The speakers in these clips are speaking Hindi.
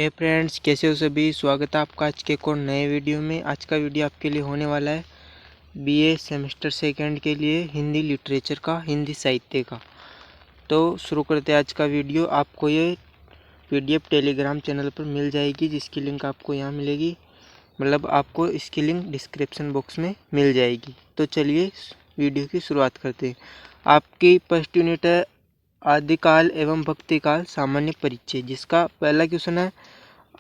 हे फ्रेंड्स, कैसे हो सभी। स्वागत है आपका आज के एक और नए वीडियो में। आज का वीडियो आपके लिए होने वाला है बीए सेमेस्टर सेकंड के लिए हिंदी लिटरेचर का, हिंदी साहित्य का। तो शुरू करते हैं आज का वीडियो। आपको ये पीडीएफ टेलीग्राम चैनल पर मिल जाएगी, जिसकी लिंक आपको यहाँ मिलेगी, मतलब आपको इसकी लिंक डिस्क्रिप्शन बॉक्स में मिल जाएगी। तो चलिए वीडियो की शुरुआत करते हैं। आपकी फर्स्ट यूनिट है आदिकाल एवं भक्तिकाल सामान्य परिचय, जिसका पहला क्वेश्चन है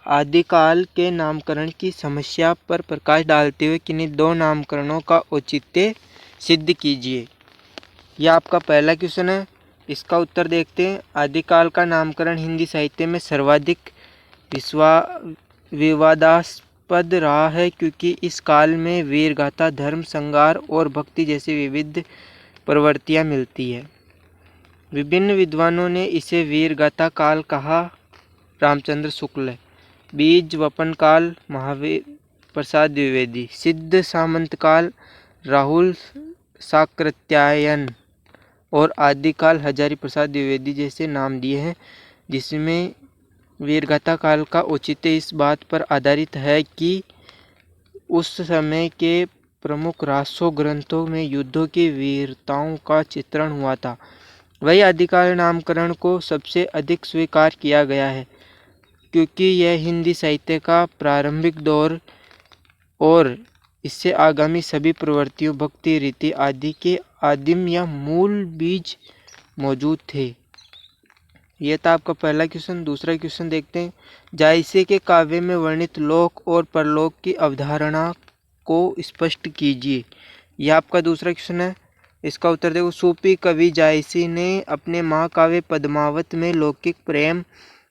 आदिकाल के नामकरण की समस्या पर प्रकाश डालते हुए किन्हीं दो नामकरणों का औचित्य सिद्ध कीजिए। यह आपका पहला क्वेश्चन है। इसका उत्तर देखते हैं। आदिकाल का नामकरण हिंदी साहित्य में सर्वाधिक विवादास्पद रहा है, क्योंकि इस काल में वीर गाथा, धर्म संहार और भक्ति जैसी विविध प्रवृत्तियाँ मिलती है। विभिन्न विद्वानों ने इसे वीर गाथा काल कहा। रामचंद्र शुक्ल, बीज वपन काल महावीर प्रसाद द्विवेदी, सिद्ध सामंत काल राहुल साकृत्यायन और आदिकाल हजारी प्रसाद द्विवेदी जैसे नाम दिए हैं, जिसमें वीरगाथा काल का औचित्य इस बात पर आधारित है कि उस समय के प्रमुख रासो ग्रंथों में युद्धों की वीरताओं का चित्रण हुआ था। वही आदिकाल नामकरण को सबसे अधिक स्वीकार किया गया है, क्योंकि यह हिंदी साहित्य का प्रारंभिक दौर और इससे आगामी सभी प्रवृत्तियों, भक्ति, रीति आदि के आदिम या मूल बीज मौजूद थे। यह था आपका पहला क्वेश्चन। दूसरा क्वेश्चन देखते हैं। जायसे के काव्य में वर्णित लोक और परलोक की अवधारणा को स्पष्ट कीजिए। यह आपका दूसरा क्वेश्चन है। इसका उत्तर देखो। सूफी कवि जायसी ने अपने महाकाव्य पद्मावत में लौकिक प्रेम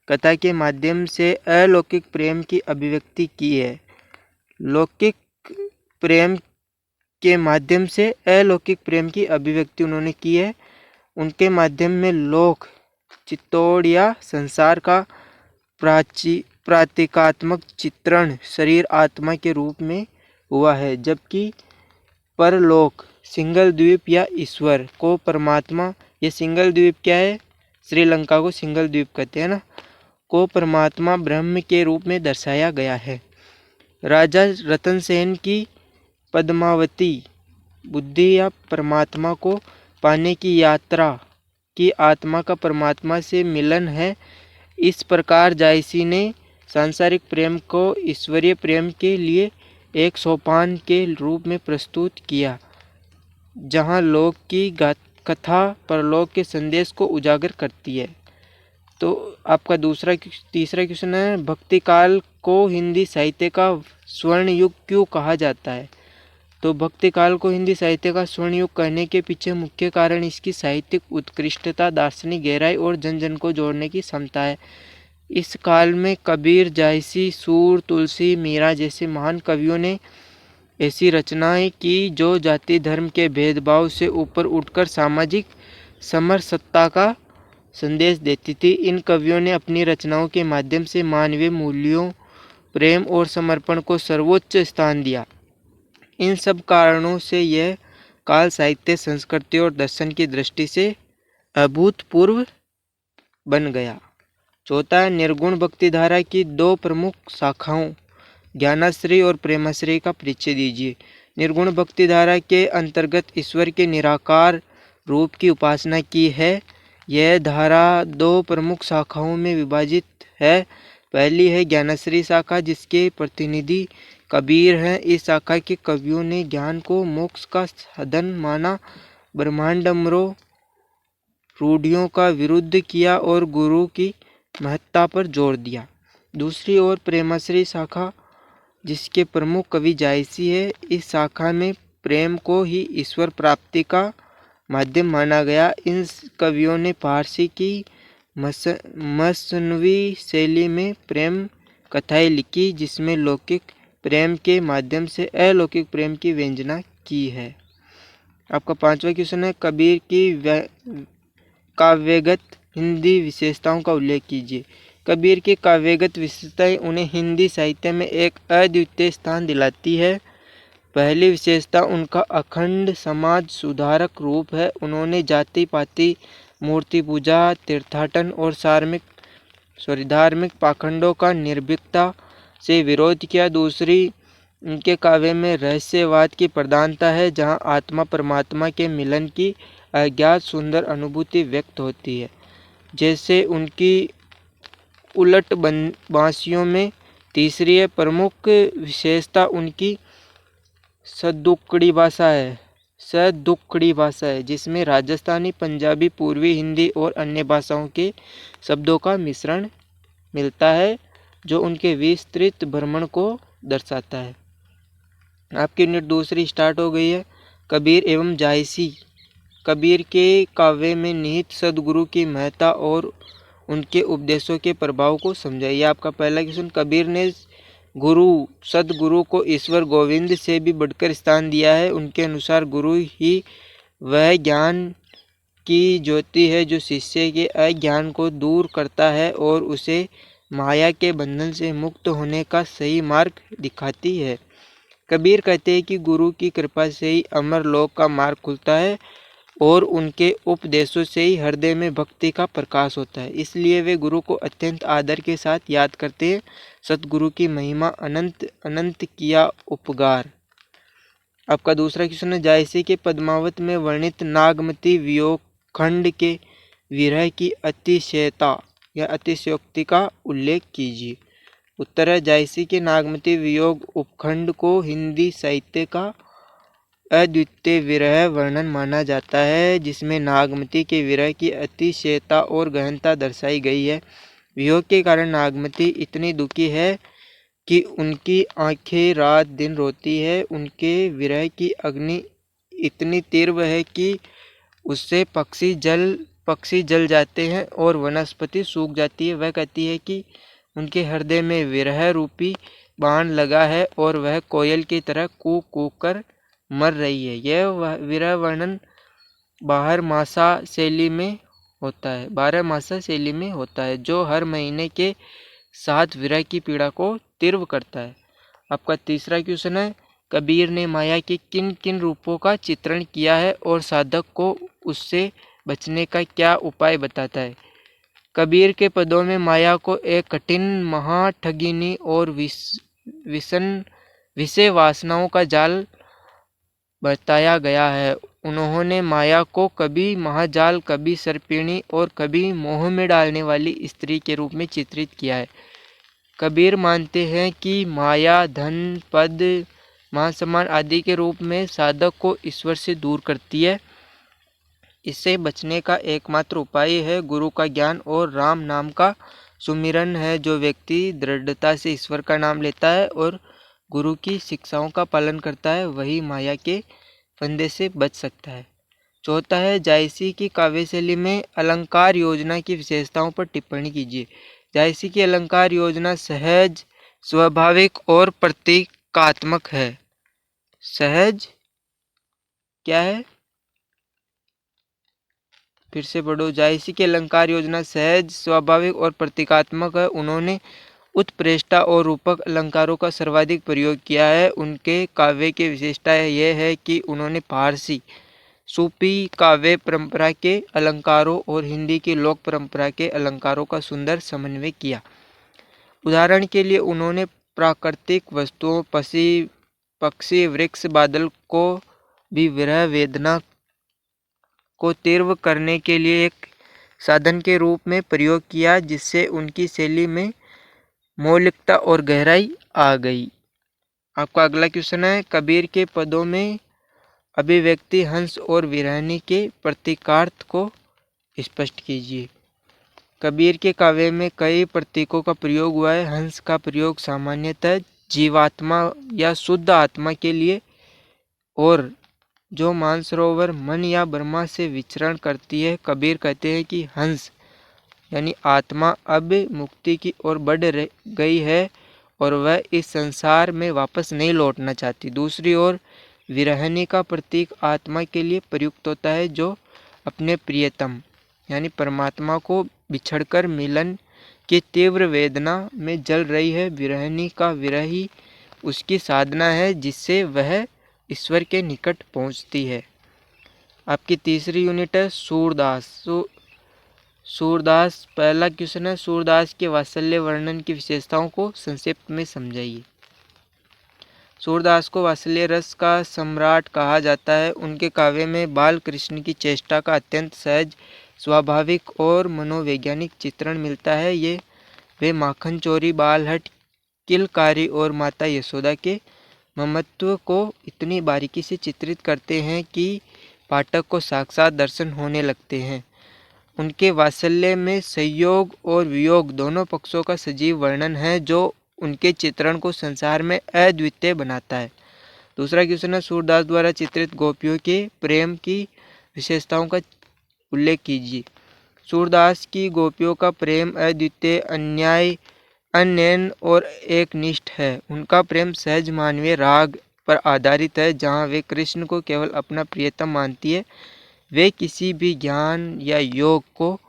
कथा के माध्यम से अलौकिक प्रेम की अभिव्यक्ति की है। लौकिक प्रेम के माध्यम से अलौकिक प्रेम की अभिव्यक्ति उन्होंने की है। उनके माध्यम में लोक, चित्तौड़ या संसार का प्रतीकात्मक चित्रण शरीर आत्मा के रूप में हुआ है, जबकि परलोक, सिंगल द्वीप या ईश्वर को परमात्मा, ये सिंगल द्वीप क्या है, श्रीलंका को सिंगल द्वीप कहते हैं ना, को परमात्मा ब्रह्म के रूप में दर्शाया गया है। राजा रतन सेन की पद्मावती बुद्धि या परमात्मा को पाने की यात्रा की आत्मा का परमात्मा से मिलन है। इस प्रकार जायसी ने सांसारिक प्रेम को ईश्वरीय प्रेम के लिए एक सोपान के रूप में प्रस्तुत किया, जहां लोक की कथा परलोक के संदेश को उजागर करती है। तो आपका तीसरा क्वेश्चन है, भक्ति काल को हिंदी साहित्य का स्वर्ण युग क्यों कहा जाता है। तो भक्ति काल को हिंदी साहित्य का स्वर्ण युग कहने के पीछे मुख्य कारण इसकी साहित्यिक उत्कृष्टता, दार्शनिक गहराई और जन जन को जोड़ने की क्षमता है। इस काल में कबीर, जायसी, सूर, तुलसी, मीरा जैसे महान कवियों ने ऐसी रचनाएं की जो जाति धर्म के भेदभाव से ऊपर उठकर सामाजिक समरसत्ता का संदेश देती थी। इन कवियों ने अपनी रचनाओं के माध्यम से मानवीय मूल्यों, प्रेम और समर्पण को सर्वोच्च स्थान दिया। इन सब कारणों से यह काल साहित्य, संस्कृति और दर्शन की दृष्टि से अभूतपूर्व बन गया। चौथा, निर्गुण भक्ति धारा की दो प्रमुख शाखाओं ज्ञानाश्रय और प्रेमाश्रय का परिचय दीजिए। निर्गुण भक्ति धारा के अंतर्गत ईश्वर के निराकार रूप की उपासना की है। यह धारा दो प्रमुख शाखाओं में विभाजित है। पहली है ज्ञानाश्रय शाखा, जिसके प्रतिनिधि कबीर हैं। इस शाखा के कवियों ने ज्ञान को मोक्ष का साधन माना, ब्रह्मांडमरो रूढ़ियों का विरुद्ध किया और गुरु की महत्ता पर जोर दिया। दूसरी ओर प्रेमाश्रय शाखा, जिसके प्रमुख कवि जायसी है। इस शाखा में प्रेम को ही ईश्वर प्राप्ति का माध्यम माना गया। इन कवियों ने फारसी की मसनवी शैली में प्रेम कथाएं लिखी, जिसमें लौकिक प्रेम के माध्यम से अलौकिक प्रेम की व्यंजना की है। आपका पांचवा क्वेश्चन है, कबीर की काव्यगत हिंदी विशेषताओं का उल्लेख कीजिए। कबीर की काव्यगत विशेषताएं उन्हें हिंदी साहित्य में एक अद्वितीय स्थान दिलाती है। पहली विशेषता उनका अखंड समाज सुधारक रूप है। उन्होंने जाति पाति, मूर्ति पूजा, तीर्थाटन और धार्मिक पाखंडों का निर्भीकता से विरोध किया। दूसरी, उनके काव्य में रहस्यवाद की प्रधानता है, जहाँ आत्मा परमात्मा के मिलन की अज्ञात सुंदर अनुभूति व्यक्त होती है। जैसे उनकी उलट बांसियों में। तीसरी प्रमुख विशेषता उनकी सदुक्कड़ी भाषा है, जिसमें राजस्थानी, पंजाबी, पूर्वी हिंदी और अन्य भाषाओं के शब्दों का मिश्रण मिलता है, जो उनके विस्तृत भ्रमण को दर्शाता है। आपकी यूनिट दूसरी स्टार्ट हो गई है। कबीर एवं जायसी। कबीर के काव्य में निहित सदगुरु की महत्ता और उनके उपदेशों के प्रभाव को समझाइए। आपका पहला क्वेश्चन, कबीर ने सदगुरु को ईश्वर गोविंद से भी बढ़कर स्थान दिया है। उनके अनुसार गुरु ही वह ज्ञान की ज्योति है जो शिष्य के अज्ञान को दूर करता है और उसे माया के बंधन से मुक्त होने का सही मार्ग दिखाती है। कबीर कहते हैं कि गुरु की कृपा से ही अमर लोक का मार्ग खुलता है और उनके उपदेशों से ही हृदय में भक्ति का प्रकाश होता है। इसलिए वे गुरु को अत्यंत आदर के साथ याद करते हैं। सतगुरु की महिमा अनंत अनंत किया उपकार। आपका दूसरा क्वेश्चन है, जायसी के पद्मावत में वर्णित नागमती वियोग खंड के विरह की अतिशयता या अतिशयोक्ति का उल्लेख कीजिए। उत्तर है, जायसी के नागमती वियोग उपखंड को हिंदी साहित्य का अद्वितीय विरह वर्णन माना जाता है, जिसमें नागमती के विरह की अतिशयता और गहनता दर्शाई गई है। वियोग के कारण नागमती इतनी दुखी है कि उनकी आंखें रात दिन रोती है। उनके विरह की अग्नि इतनी तीव्र है कि उससे पक्षी जल जाते हैं और वनस्पति सूख जाती है। वह कहती है कि उनके हृदय में विरह रूपी बाण लगा है और वह कोयल की तरह कूक कूक कर मर रही है। यह विरह वर्णन 12 मासा शैली में होता है, जो हर महीने के 7 विरह की पीड़ा को तीव्र करता है। आपका तीसरा क्वेश्चन है, कबीर ने माया के किन किन रूपों का चित्रण किया है और साधक को उससे बचने का क्या उपाय बताता है। कबीर के पदों में माया को एक कठिन महाठगिनी और विषय वासनाओं का जाल बताया गया है। उन्होंने माया को कभी महाजाल, कभी सर्पिणी और कभी मोह में डालने वाली स्त्री के रूप में चित्रित किया है। कबीर मानते हैं कि माया धन, पद, मान सम्मान आदि के रूप में साधक को ईश्वर से दूर करती है। इससे बचने का एकमात्र उपाय है गुरु का ज्ञान और राम नाम का सुमिरन है। जो व्यक्ति दृढ़ता से ईश्वर का नाम लेता है और गुरु की शिक्षाओं का पालन करता है, वही माया के फंदे से बच सकता है। चौथा है, जायसी की काव्यशैली में अलंकार योजना की विशेषताओं पर टिप्पणी कीजिए। जायसी की अलंकार योजना सहज, स्वाभाविक और प्रतीकात्मक है। सहज क्या है, फिर से पढ़ो। जायसी की अलंकार योजना सहज, स्वाभाविक और प्रतीकात्मक है। उन्होंने उत्प्रेष्ठा और रूपक अलंकारों का सर्वाधिक प्रयोग किया है। उनके काव्य की विशेषता यह है कि उन्होंने फारसी सूफी काव्य परंपरा के अलंकारों और हिंदी की लोक परंपरा के अलंकारों का सुंदर समन्वय किया। उदाहरण के लिए उन्होंने प्राकृतिक वस्तुओं, पक्षी, वृक्ष, बादल को भी विरह वेदना को तीव्र करने के लिए एक साधन के रूप में प्रयोग किया, जिससे उनकी शैली में मौलिकता और गहराई आ गई। आपका अगला क्वेश्चन है, कबीर के पदों में अभिव्यक्ति हंस और विरहनी के प्रतीकार्थ को स्पष्ट कीजिए। कबीर के काव्य में कई प्रतीकों का प्रयोग हुआ है। हंस का प्रयोग सामान्यतः जीवात्मा या शुद्ध आत्मा के लिए, और जो मानसरोवर मन या ब्रह्मा से विचरण करती है। कबीर कहते हैं कि हंस यानी आत्मा अब मुक्ति की ओर बढ़ गई है और वह इस संसार में वापस नहीं लौटना चाहती। दूसरी ओर विरहनी का प्रतीक आत्मा के लिए प्रयुक्त होता है, जो अपने प्रियतम यानी परमात्मा को बिछड़कर मिलन की तीव्र वेदना में जल रही है। विरहनी का विरह ही उसकी साधना है, जिससे वह ईश्वर के निकट पहुंचती है। आपकी तीसरी यूनिट है सूरदास। सूरदास, पहला क्वेश्चन है, सूरदास के वात्सल्य वर्णन की विशेषताओं को संक्षिप्त में समझाइए। सूरदास को वात्सल्य रस का सम्राट कहा जाता है। उनके काव्य में बाल कृष्ण की चेष्टा का अत्यंत सहज, स्वाभाविक और मनोवैज्ञानिक चित्रण मिलता है। वे माखन चोरी, बालहट, किलकारी और माता यशोदा के ममत्व को इतनी बारीकी से चित्रित करते हैं कि पाठक को साक्षात दर्शन होने लगते हैं। उनके वात्सल्य में संयोग और वियोग दोनों पक्षों का सजीव वर्णन है, जो उनके चित्रण को संसार में अद्वितीय बनाता है। दूसरा क्वेश्चन है, सूरदास द्वारा चित्रित गोपियों के प्रेम की विशेषताओं का उल्लेख कीजिए। सूरदास की गोपियों का प्रेम अद्वितीय, अनन्य और एकनिष्ठ है। उनका प्रेम सहज मानवीय राग पर आधारित है। जहाँ वे कृष्ण को केवल अपना प्रियतम मानती है, वे किसी भी ज्ञान या योग को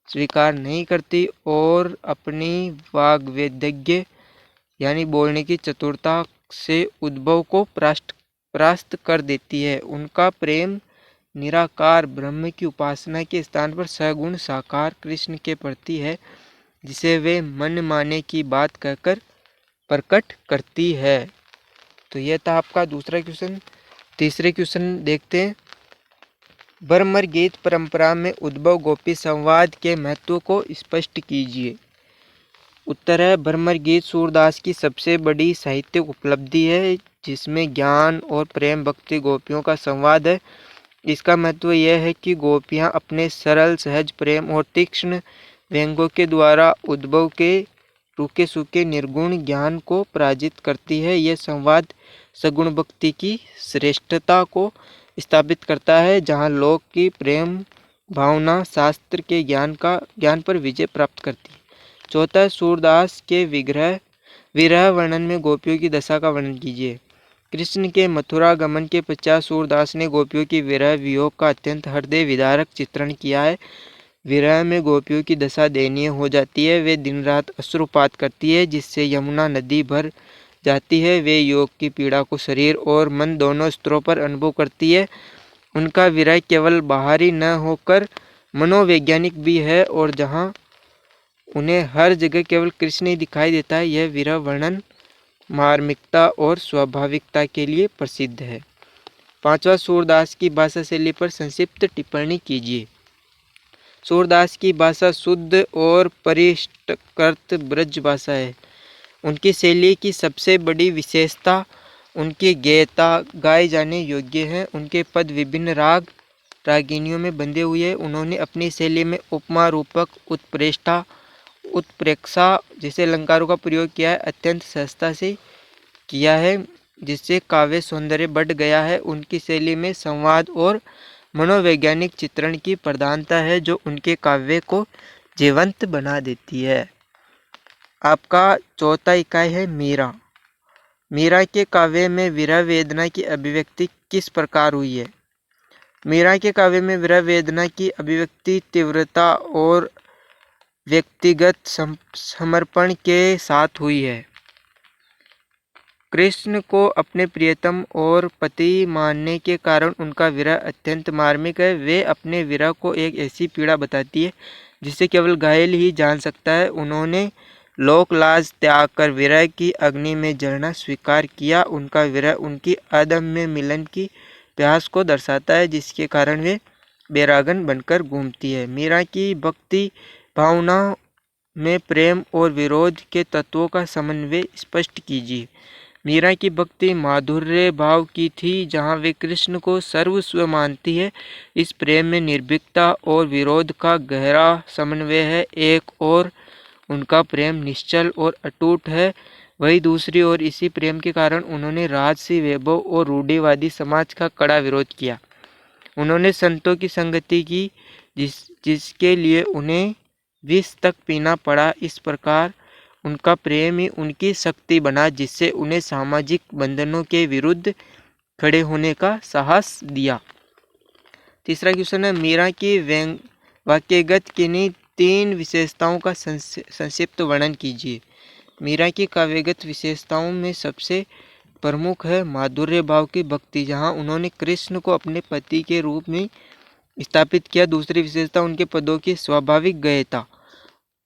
स्वीकार नहीं करती और अपनी वाग्वेद्य यानी बोलने की चतुरता से उद्भव को परास्त कर देती है। उनका प्रेम निराकार ब्रह्म की उपासना के स्थान पर सगुण साकार कृष्ण के प्रति है, जिसे वे मन माने की बात कहकर प्रकट करती है। तो यह था आपका दूसरा क्वेश्चन। तीसरे क्वेश्चन देखते हैं। भ्रमर गीत परंपरा में उद्भव गोपी संवाद के महत्व को स्पष्ट कीजिए। उत्तर है, भ्रमर गीत सूरदास की सबसे बड़ी साहित्यिक उपलब्धि है, जिसमें ज्ञान और प्रेम भक्ति गोपियों का संवाद है। इसका महत्व यह है कि गोपियां अपने सरल सहज प्रेम और तीक्ष्ण व्यंग्यों के द्वारा उद्भव के रूखे सूखे निर्गुण ज्ञान को पराजित करती है। यह संवाद सगुण भक्ति की श्रेष्ठता को स्थापित करता है, जहाँ लोक की प्रेम भावना शास्त्र के ज्ञान पर विजय प्राप्त करती है। चौथा, सूरदास के विरह वर्णन में गोपियों की दशा का वर्णन कीजिए। कृष्ण के मथुरा गमन के पश्चात सूरदास ने गोपियों की विरह वियोग का अत्यंत हृदय विदारक चित्रण किया है। विरह में गोपियों की दशा दयनीय हो जाती है। वे दिन रात अश्रुपात करती है, जिससे यमुना नदी भर जाती है। वे योग की पीड़ा को शरीर और मन दोनों स्तरों पर अनुभव करती है। उनका विरह केवल बाहरी न होकर मनोवैज्ञानिक भी है, और जहाँ उन्हें हर जगह केवल कृष्ण ही दिखाई देता है, यह विरह वर्णन मार्मिकता और स्वाभाविकता के लिए प्रसिद्ध है। पांचवा, सूरदास की भाषा शैली पर संक्षिप्त टिप्पणी कीजिए। सूरदास की भाषा शुद्ध और परिष्कृत ब्रज भाषा है। उनकी शैली की सबसे बड़ी विशेषता उनकी गेयता गाए जाने योग्य है। उनके पद विभिन्न राग रागिनियों में बंधे हुए हैं। उन्होंने अपनी शैली में उपमा रूपक, उत्प्रेष्ठा, उत्प्रेक्षा जैसे अलंकारों का प्रयोग किया है। अत्यंत सहजता से किया है, जिससे काव्य सौंदर्य बढ़ गया है। उनकी शैली में संवाद और मनोवैज्ञानिक चित्रण की प्रधानता है, जो उनके काव्य को जीवंत बना देती है। आपका चौथा इकाई है मीरा। मीरा के काव्य में विरह वेदना की अभिव्यक्ति किस प्रकार हुई है? मीरा के काव्य में विरह वेदना की अभिव्यक्ति तीव्रता और व्यक्तिगत समर्पण के साथ हुई है। कृष्ण को अपने प्रियतम और पति मानने के कारण उनका विरह अत्यंत मार्मिक है। वे अपने विरह को एक ऐसी पीड़ा बताती है जिसे केवल घायल ही जान सकता है। उन्होंने लोक लाज त्याग कर विरह की अग्नि में जलना स्वीकार किया। उनका विरह उनकी अदम्य मिलन की प्यास को दर्शाता है, जिसके कारण वे बैरागन बनकर घूमती है। मीरा की भक्ति भावना में प्रेम और विरोध के तत्वों का समन्वय स्पष्ट कीजिए। मीरा की भक्ति माधुर्य भाव की थी, जहाँ वे कृष्ण को सर्वस्व मानती है। इस प्रेम में निर्भीकता और विरोध का गहरा समन्वय है। एक और उनका प्रेम निश्चल और अटूट है, वही दूसरी ओर इसी प्रेम के कारण उन्होंने राजसी वैभव और रूढ़िवादी समाज का कड़ा विरोध किया। उन्होंने संतों की संगति की, जिसके लिए उन्हें विष तक पीना पड़ा। इस प्रकार उनका प्रेम ही उनकी शक्ति बना, जिससे उन्हें सामाजिक बंधनों के विरुद्ध खड़े होने का साहस दिया। तीसरा क्वेश्चन है, मीरा की वाक्यगत किन्हीं 3 विशेषताओं का संक्षिप्त वर्णन कीजिए। मीरा की काव्यगत विशेषताओं में सबसे प्रमुख है माधुर्य भाव की भक्ति, जहाँ उन्होंने कृष्ण को अपने पति के रूप में स्थापित किया। दूसरी विशेषता उनके पदों की स्वाभाविक गयता।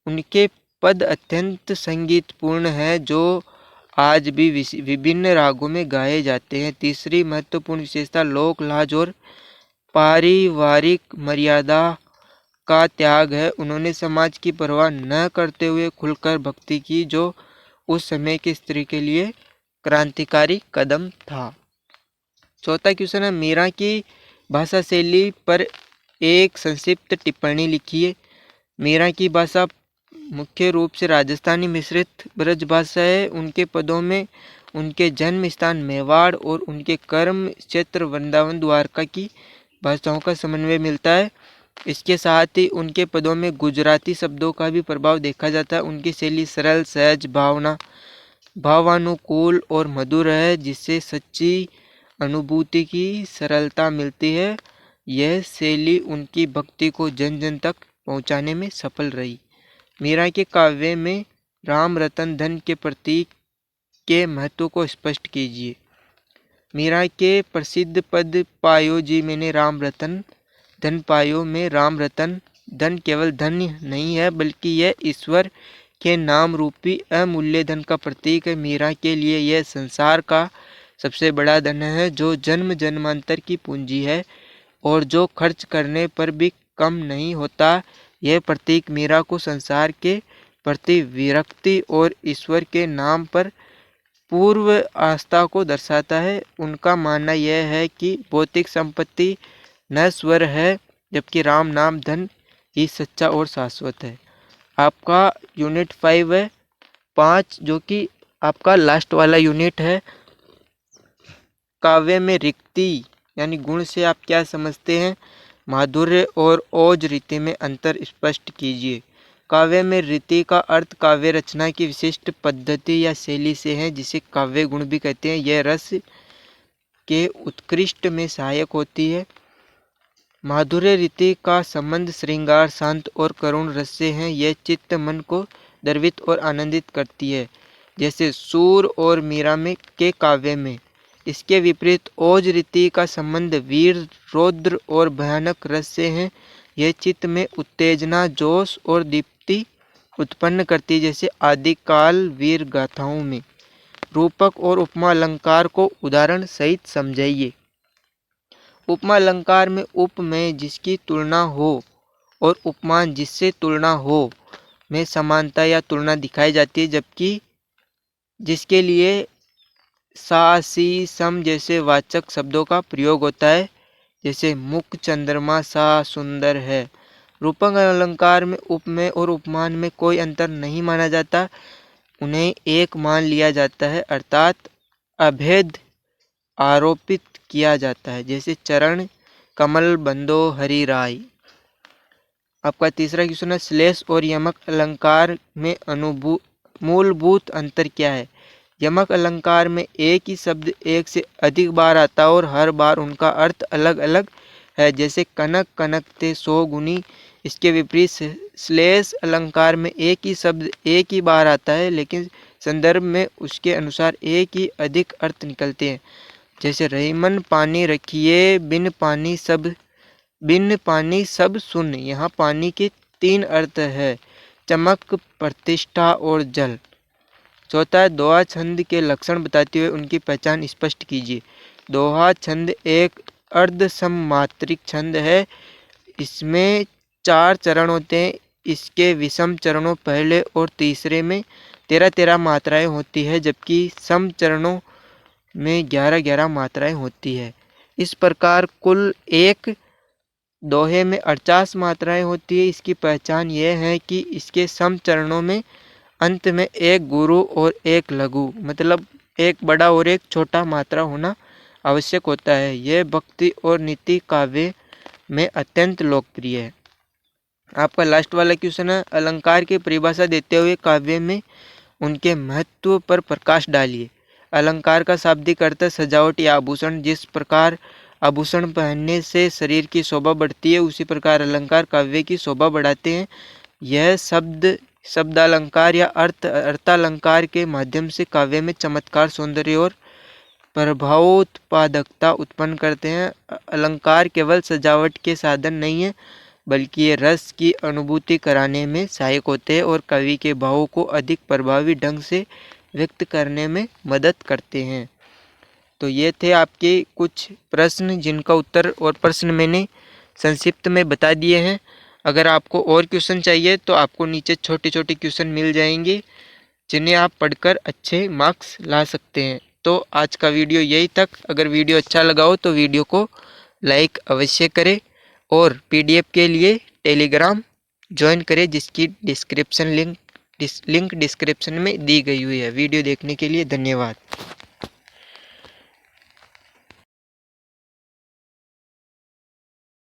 उनके पद अत्यंत संगीतपूर्ण है जो आज भी विभिन्न रागों में गाए जाते हैं। तीसरी महत्वपूर्ण विशेषता लोक लाज और पारिवारिक मर्यादा का त्याग है। उन्होंने समाज की परवाह न करते हुए खुलकर भक्ति की, जो उस समय की स्त्री के लिए क्रांतिकारी कदम था। चौथा क्वेश्चन है, मीरा की भाषा शैली पर एक संक्षिप्त टिप्पणी लिखिए। मीरा की भाषा मुख्य रूप से राजस्थानी मिश्रित ब्रज भाषा है। उनके पदों में उनके जन्म स्थान मेवाड़ और उनके कर्म क्षेत्र वृंदावन द्वारका की भाषाओं का समन्वय मिलता है। इसके साथ ही उनके पदों में गुजराती शब्दों का भी प्रभाव देखा जाता है। उनकी शैली सरल, सहज, भावानुकूल और मधुर है, जिससे सच्ची अनुभूति की सरलता मिलती है। यह शैली उनकी भक्ति को जन जन तक पहुंचाने में सफल रही। मीरा के काव्य में राम रतन धन के प्रतीक के महत्व को स्पष्ट कीजिए। मीरा के प्रसिद्ध पद पायो जी मैंने राम रतन धन पायो में राम रतन धन केवल धन नहीं है, बल्कि यह ईश्वर के नाम रूपी अमूल्य धन का प्रतीक है। मीरा के लिए यह संसार का सबसे बड़ा धन है, जो जन्म जन्मांतर की पूंजी है और जो खर्च करने पर भी कम नहीं होता। यह प्रतीक मीरा को संसार के प्रति विरक्ति और ईश्वर के नाम पर पूर्व आस्था को दर्शाता है। उनका मानना यह है कि भौतिक संपत्ति नश्वर है, जबकि राम नाम धन ही सच्चा और शाश्वत है। आपका यूनिट 5 है 5, जो कि आपका लास्ट वाला यूनिट है। काव्य में रिक्ति यानी गुण से आप क्या समझते हैं? माधुर्य और ओज रीति में अंतर स्पष्ट कीजिए। काव्य में रीति का अर्थ काव्य रचना की विशिष्ट पद्धति या शैली से है, जिसे काव्य गुण भी कहते हैं। यह रस के उत्कृष्ट में सहायक होती है। माधुर्य रीति का संबंध श्रृंगार, शांत और करुण रस से है। यह चित्त मन को द्रवित और आनंदित करती है, जैसे सूर और मीरा में के काव्य में। इसके विपरीत ओज रीति का संबंध वीर, रौद्र और भयानक रस से है। यह चित्त में उत्तेजना, जोश और दीप्ति उत्पन्न करती है, जैसे आदिकाल वीर गाथाओं में। रूपक और उपमा अलंकार को उदाहरण सहित समझाइए। उपमा अलंकार में उप में जिसकी तुलना हो और उपमान जिससे तुलना हो में समानता या तुलना दिखाई जाती है, जबकि जिसके लिए सा, सी, सम जैसे वाचक शब्दों का प्रयोग होता है, जैसे मुख चंद्रमा सा सुंदर है। रूपक अलंकार में उपमेय और उपमान में कोई अंतर नहीं माना जाता, उन्हें एक मान लिया जाता है, अर्थात अभेद आरोपित किया जाता है, जैसे चरण कमल बंदो हरि राय। आपका तीसरा क्वेश्चन है, श्लेष और यमक अलंकार में मूलभूत अंतर क्या है? यमक अलंकार में एक ही शब्द एक से अधिक बार आता है और हर बार उनका अर्थ अलग अलग है, जैसे कनक कनकते 100 गुनी। इसके विपरीत श्लेष अलंकार में एक ही शब्द एक ही बार आता है, लेकिन संदर्भ में उसके अनुसार एक ही अधिक अर्थ निकलते हैं, जैसे रहीमन पानी रखिए बिन पानी सब सुन। यहाँ पानी के 3 अर्थ है, चमक, प्रतिष्ठा और जल। चौथा है, दोहा छंद के लक्षण बताते हुए उनकी पहचान स्पष्ट कीजिए। दोहा छंद एक अर्धसममात्रिक छंद है। इसमें 4 चरण होते हैं। इसके विषम चरणों पहले और तीसरे में 13-13 मात्राएं होती है, जबकि सम चरणों में 11-11 मात्राएं होती है। इस प्रकार कुल एक दोहे में 48 मात्राएं होती है। इसकी पहचान यह है कि इसके सम चरणों में अंत में एक गुरु और एक लघु, मतलब एक बड़ा और एक छोटा मात्रा होना आवश्यक होता है। यह भक्ति और नीति काव्य में अत्यंत लोकप्रिय है। आपका लास्ट वाला क्वेश्चन है, अलंकार की परिभाषा देते हुए काव्य में उनके महत्व पर प्रकाश डालिए। अलंकार का शाब्दिक अर्थ सजावट या आभूषण। जिस प्रकार आभूषण पहनने से शरीर की शोभा बढ़ती है, उसी प्रकार अलंकार काव्य की शोभा बढ़ाते हैं। यह शब्दालंकार या अर्थालंकार के माध्यम से काव्य में चमत्कार, सौंदर्य और प्रभावोत्पादकता उत्पन्न करते हैं। अलंकार केवल सजावट के साधन नहीं है, बल्कि ये रस की अनुभूति कराने में सहायक होते हैं और कवि के भावों को अधिक प्रभावी ढंग से व्यक्त करने में मदद करते हैं। तो ये थे आपके कुछ प्रश्न जिनका उत्तर और प्रश्न मैंने संक्षिप्त में बता दिए हैं। अगर आपको और क्वेश्चन चाहिए तो आपको नीचे छोटे छोटे क्वेश्चन मिल जाएंगे जिन्हें आप पढ़कर अच्छे मार्क्स ला सकते हैं। तो आज का वीडियो यही तक। अगर वीडियो अच्छा लगा हो तो वीडियो को लाइक अवश्य करें और पीडीएफ के लिए टेलीग्राम ज्वाइन करें, जिसकी लिंक डिस्क्रिप्शन में दी गई हुई है। वीडियो देखने के लिए धन्यवाद।